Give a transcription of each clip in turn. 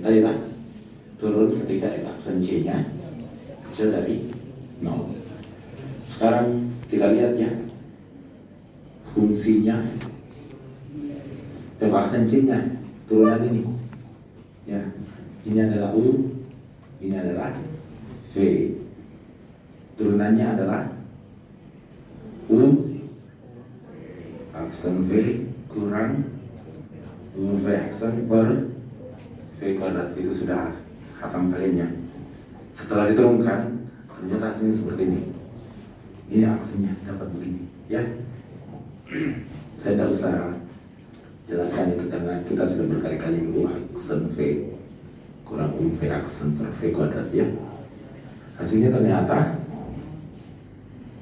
Tadi lah, turun ketika F aksen C-nya kecil dari 0. Sekarang kita lihat ya, fungsinya F aksen C-nya turunan ini. Ya, ini adalah U, ini adalah V. Turunannya adalah U aksen V kurang U V aksen per V kuadrat. Itu sudah hafal kalian ya. Setelah diturunkan, ternyata hasilnya seperti ini. Ini aksennya dapat begini ya. Saya tidak usah jelaskan itu karena kita sudah berkali-kali U aksen V kurang U V aksen per V kuadrat ya. Hasilnya ternyata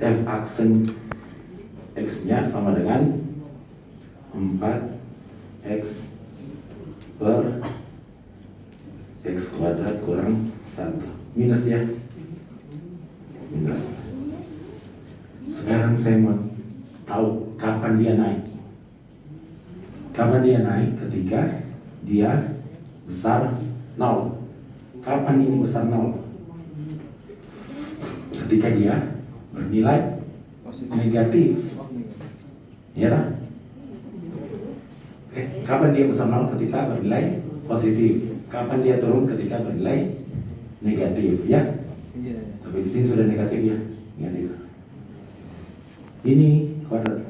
F aksen X-nya sama dengan 4X per X kuadrat kurang 1. Minus ya. Minus. Sekarang saya mau tahu kapan dia naik. Kapan dia naik? Ketika dia besar 0. Kapan ini besar 0? Ketika dia bernilai negatif. Ya kan? Kapan dia besar 0? Ketika bernilai positif. Kapan dia turun? Ketika bernilai negatif ya. Tapi di sini sudah negatif ya. Negatif. Ini kuadrat.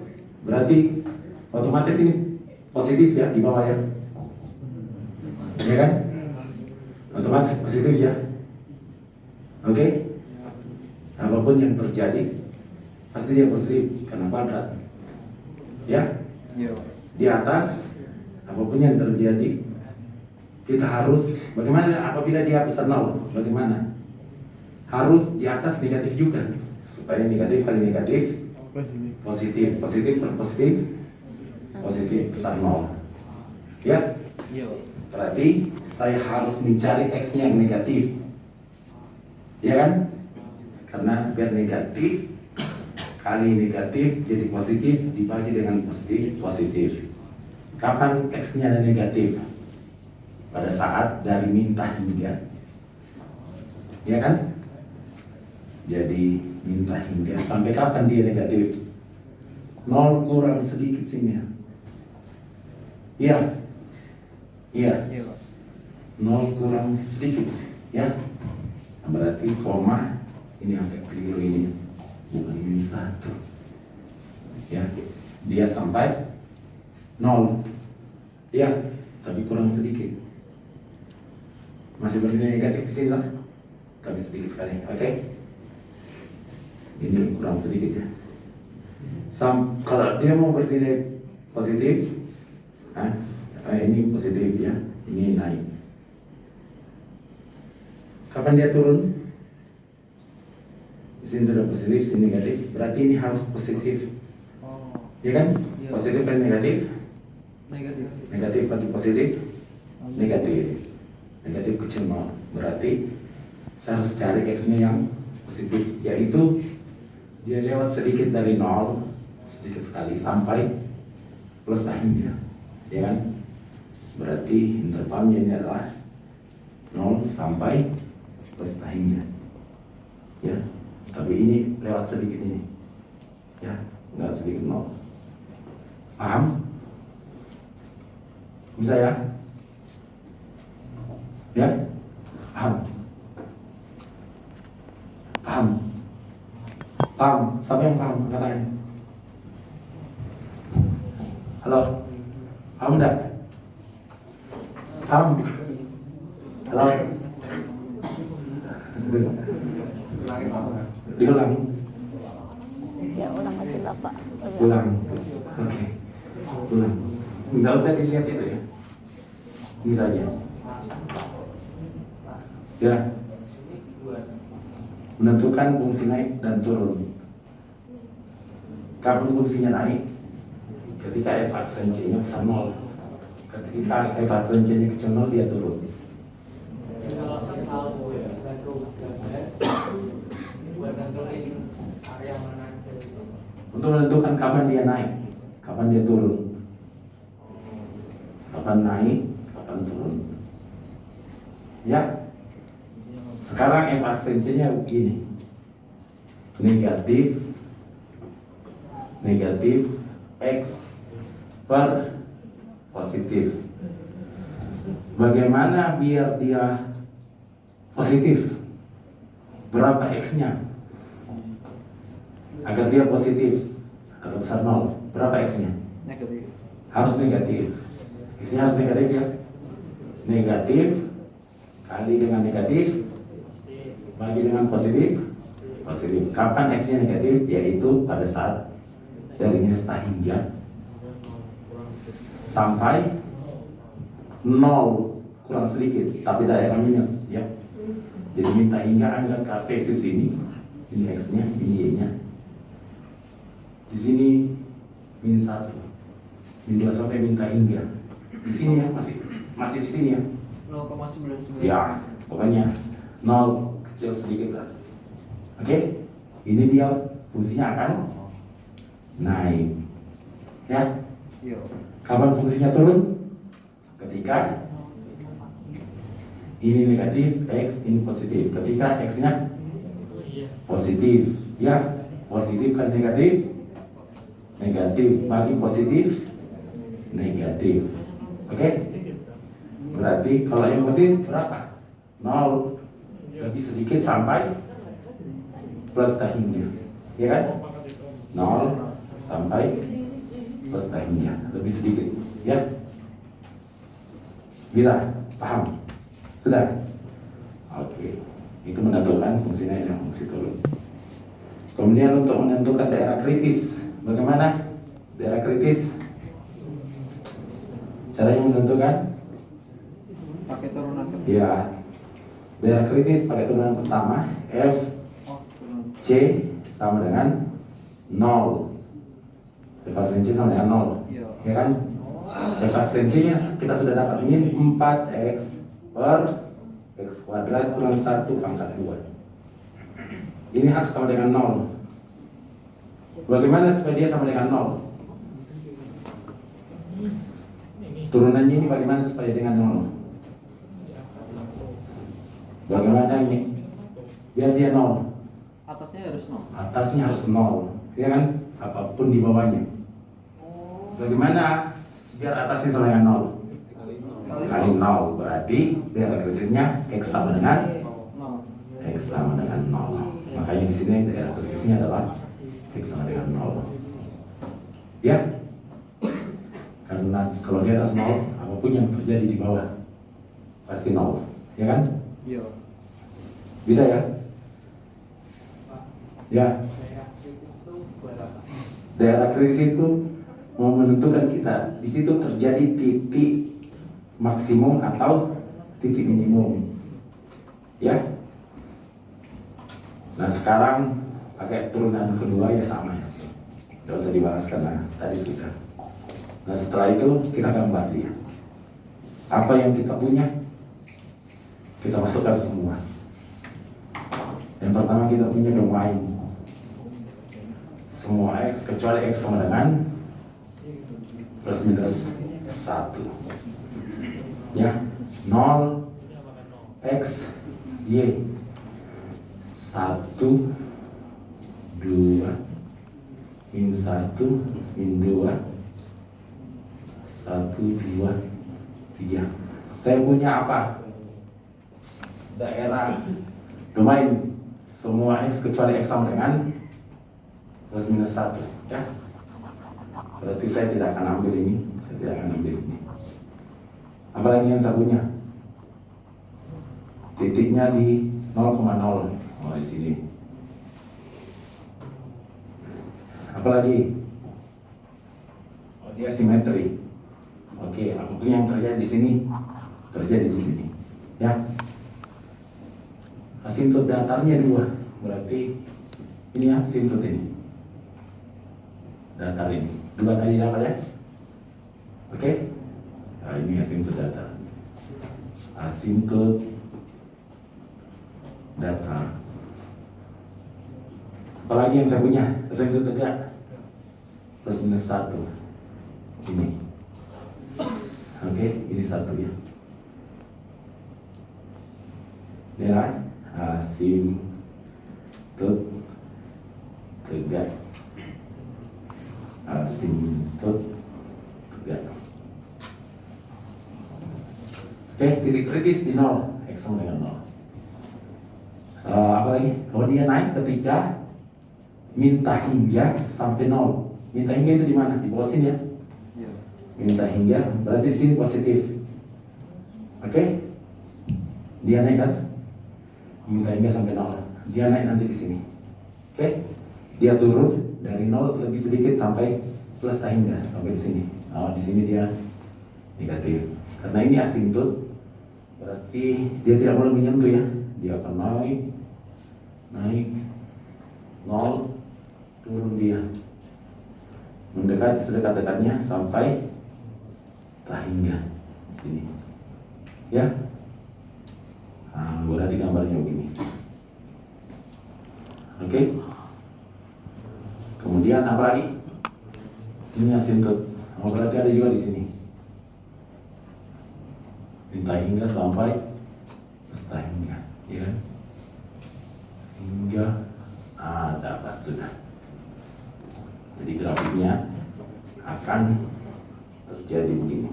Berarti otomatis ini positif ya di bawah ya. Ya kan? Otomatis positif ya. Oke? Apapun yang terjadi pasti dia positif karena kuadrat. Ya? Di atas apapun yang terjadi kita harus bagaimana apabila dia besar 0? Bagaimana? Harus di atas negatif juga supaya negatif kali negatif positif, positif per positif, positif besar 0. Ya? Berarti saya harus mencari X-nya yang negatif. Ya kan? Karena biar negatif kali negatif jadi positif dibagi dengan positif, positif. Kapan X-nya ada negatif? Pada saat dari minta hingga. Ya kan? Jadi minta hingga. Sampai kapan dia negatif? 0 kurang sedikit sini ya. Iya. Iya. 0 kurang sedikit. Ya. Berarti koma. Ini angka keliru ini. Bukan minus 1. Ya. Dia sampai 0. Ya. Tapi kurang sedikit. Masih bernilai negatif di sini lah. Tapi sedikit sekali. Oke. Ini kurang sedikit ya. Kalau dia mau bernilai positif, ini positif ya. Ini naik. Kapan dia turun? Di sini sudah positif, sini negatif. Berarti ini harus positif. Ya kan? Positif dan negatif. Negatif bagi positif. Negatif. Negatif kecil 0. Berarti saya harus cari X-nya yang positif, yaitu dia lewat sedikit dari 0, sedikit sekali sampai plus tahimnya. Ya kan? Berarti intervalnya ini adalah 0 sampai plus tahimnya. Ya. Tapi ini lewat sedikit ini. Ya, lewat sedikit 0. Paham? Bisa ya? Ya? Paham? Paham? Paham? Siapa yang paham? Katanya. Halo? Paham enggak? Paham? Halo? Diulang. Ya ulang aja lah Pak. Ulang. Oke. Ulang. Enggak usah dilihat itu ya. Ini saja. Ya. Menentukan fungsi naik dan turun. Kapan fungsinya naik? Ketika F aksen C-nya besar 0. Ketika F aksen C-nya kecil 0, dia turun. Untuk menentukan kapan dia naik, kapan dia turun, kapan naik, kapan turun. Ya. Sekarang F aksen C-nya begini. Negatif X per positif. Bagaimana biar dia positif? Berapa X-nya? Agar dia positif atau besar 0, berapa X-nya? Negatif. Harus negatif. X-nya harus negatif ya. Negatif kali dengan negatif bagi dengan positif. Kapan X-nya negatif? Yaitu pada saat dari minus hingga sampai 0 kurang sedikit, tapi daerah minus ya. Jadi minta hingga angka kartesis ini X-nya, ini Y-nya. Di sini min 1, min 2 sampai minta hingga. Di sini ya, masih di sini ya. 0,99. Ya, pokoknya 0 kecil sedikit lah. Oke, ini dia fungsinya akan naik. Ya, Iya. kapan fungsinya turun? Ketika ini negatif, X ini positif. Ketika X-nya positif, ya, positif kali negatif bagi positif, negatif. Oke? Berarti kalau yang positif berapa? 0 lebih sedikit sampai plus tahingnya, ya kan? 0 sampai plus tahingnya, lebih sedikit, ya? Bisa? Paham? Sudah? Oke. Itu menentukan fungsi naik dan fungsi turun. Kemudian untuk menentukan daerah kritis, bagaimana? Daerah kritis, caranya menentukan? Pakai turunan ke Ya, daerah kritis pakai turunan pertama F turunan. C sama dengan 0. F aksen C sama dengan 0. Iya. Ya kan? F aksen C nya kita sudah dapat, ini 4X per X kuadrat kurang 1 pangkat 2. Ini harus sama dengan 0. Bagaimana supaya dia sama dengan 0? Turunannya ini bagaimana supaya dengan 0? Bagaimana ini? Biar dia 0. Atasnya harus 0. Atasnya harus 0, ya kan? Apapun di bawahnya. Bagaimana biar atasnya sama dengan 0? Kali 0, berarti daerah kritisnya X sama dengan 0. Makanya di sini daerah kritisnya adalah X sama dengan 0. Ya? Karena kalau di atas 0, apapun yang terjadi di bawah pasti 0, ya kan? Iya. Bisa ya? Ya. Daerah kritis itu mau menentukan kita di situ terjadi titik maksimum atau titik minimum. Ya. Nah sekarang pakai turunan kedua ya sama ya. Tidak usah dibahas karena tadi sudah. Nah setelah itu kita gambar dia. Apa yang kita punya kita masukkan semua. Yang pertama kita punya domain semua X kecuali X sama dengan plus minus 1, ya, 0 X Y 1 2 min 1 min 2 1 2 3. Saya punya apa? Daerah domain semua X kecuali X sama dengan plus minus 1, ya. Berarti saya tidak akan ambil ini, saya tidak akan ambil ini. Apalagi yang saya punya? Titiknya di 0,0. Oh, di sini. Apalagi? Oh, dia simetri. Oke, apapun yang terjadi di sini terjadi di sini, ya. Asintut datarnya 2, berarti ini asintut ini. Datar ini 2 kali apa ya? Oke? Nah, ini asintut datar. Asintut datar. Apalagi yang saya punya? Asintut tegak plus minus 1. Ini. Oke, ini 1 ya. Nilai asimptot tegak. Asimptot tegak. Oke, titik kritis di 0, X sama dengan 0. Apa lagi? Kalau dia naik ketika minta hingga sampai 0. Minta hingga itu di mana? Di bawah sini ya. Iya. Minta hingga berarti di sini positif. Oke? Dia naik kan? Minta hingga sampai 0. Dia naik nanti di sini. Oke? Dia turun dari 0 lebih sedikit sampai plus tak hingga sampai di sini. Nah, di sini dia negatif. Karena ini asimptot, berarti dia tidak boleh menyentuh ya. Dia akan naik 0, turun dia. Mendekati sedekat-dekatnya sampai tak hingga sini. Ya. Nah, berarti gambarnya begini. Oke. Kemudian apa lagi? Ini asimptot. Oh, berarti ada juga di sini. Minta hingga sampai tak hingga, ya kan? Hingga dapat sudah. Jadi grafiknya akan terjadi begini.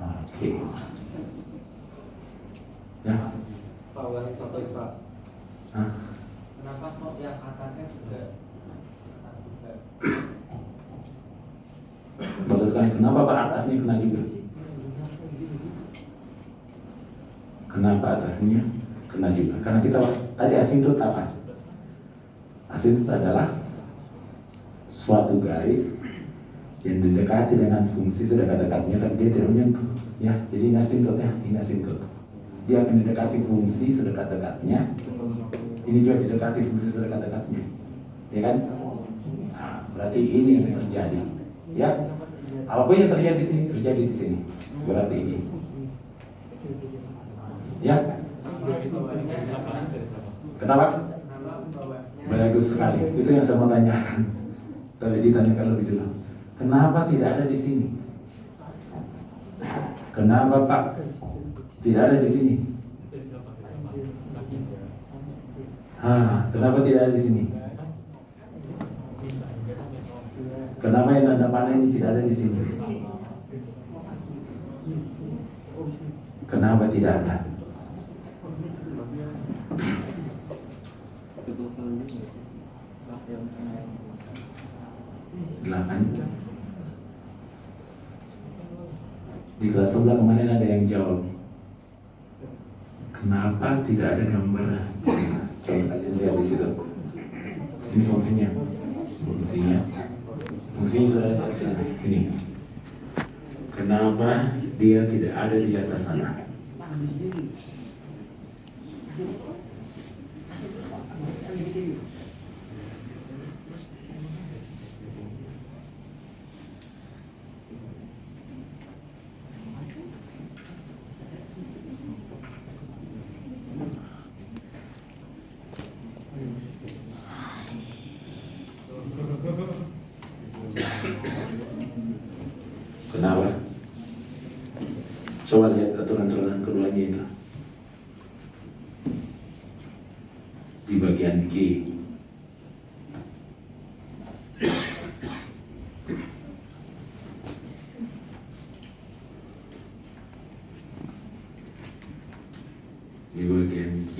Oke. Ya. Pak, ulangi foto Pak. Hah? Kenapa kok yang atasnya juga Bagus sekali. Kenapa Pak atasnya kena juga? Kenapa atasnya kena juga? Karena kita tadi asimptot apa? Asimptot adalah suatu garis yang didekati dengan fungsi sedekat-dekatnya tapi dia tidak menyentuh. Ya, jadi ini asimptot ya, ini asimptot. Dia akan didekati fungsi sedekat-dekatnya. Ini juga didekati fungsi sedekat-dekatnya. Ya kan? Nah, berarti ini yang terjadi. Ya. Apapun yang terjadi di sini terjadi di sini. Berarti ini. Ya. Kenapa? Bagus sekali. Itu yang saya mau tanyakan. Tadi ditanyakan lebih dulu. Kenapa tidak ada di sini? Kenapa Pak tidak ada di sini? Kenapa tidak ada di sini? Kenapa yang tanda panah ini tidak ada di sini? Kenapa tidak ada? Delapan. Di kelas sebelah kemarin ada yang jawab. Kenapa tidak ada gambar? Coba kalian lihat di situ. Ini fungsinya. Fungsinya sudah ada di sana. Ini. Kenapa dia tidak ada di atas sana? Kenapa? Coba lihat aturan-aturan keduanya itu. Di bagian G. Di bagian G.